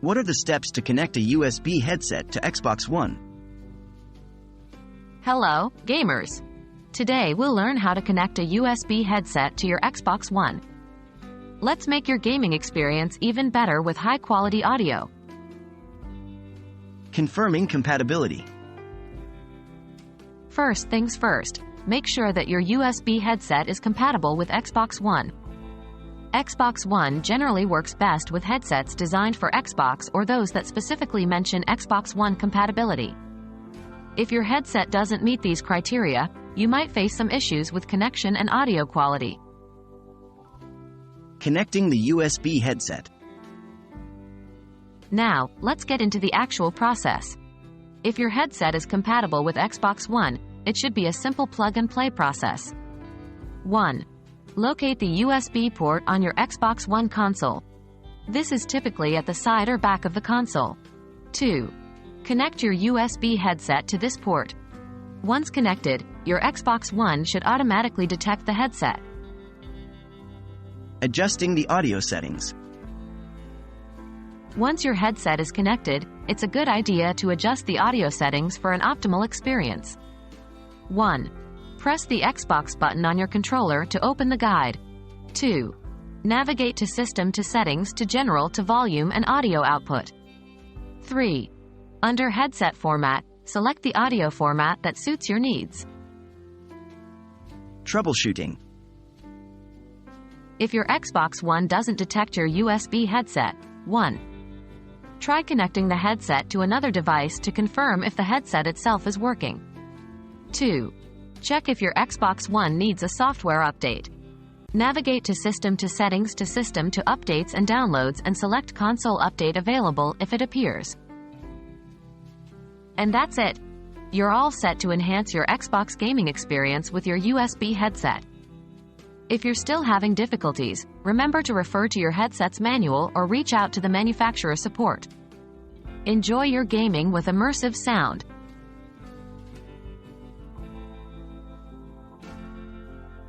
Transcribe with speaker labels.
Speaker 1: What are the steps to connect a USB headset to Xbox One?
Speaker 2: Hello, gamers! Today we'll learn how to connect a USB headset to your Xbox One. Let's make your gaming experience even better with high-quality audio.
Speaker 1: Confirming compatibility.
Speaker 2: First things first, make sure that your USB headset is compatible with Xbox One. Xbox One generally works best with headsets designed for Xbox or those that specifically mention Xbox One compatibility. If your headset doesn't meet these criteria, you might face some issues with connection and audio quality.
Speaker 1: Connecting the USB headset.
Speaker 2: Now, let's get into the actual process. If your headset is compatible with Xbox One, it should be a simple plug-and-play process. 1. Locate the USB port on your Xbox One console. This is typically at the side or back of the console. 2. Connect your USB headset to this port. Once connected, your Xbox One should automatically detect the headset.
Speaker 1: Adjusting the audio settings.
Speaker 2: Once your headset is connected, it's a good idea to adjust the audio settings for an optimal experience. 1. Press the Xbox button on your controller to open the guide. 2. Navigate to System to Settings to General to Volume and Audio Output. 3. Under Headset Format, select the audio format that suits your needs.
Speaker 1: Troubleshooting.
Speaker 2: If your Xbox One doesn't detect your USB headset, 1. Try connecting the headset to another device to confirm if the headset itself is working. 2. Check if your Xbox One needs a software update. Navigate to System to Settings to System to Updates and Downloads and select Console Update Available if it appears. And that's it. You're all set to enhance your Xbox gaming experience with your USB headset. If you're still having difficulties, remember to refer to your headset's manual or reach out to the manufacturer support. Enjoy your gaming with immersive sound.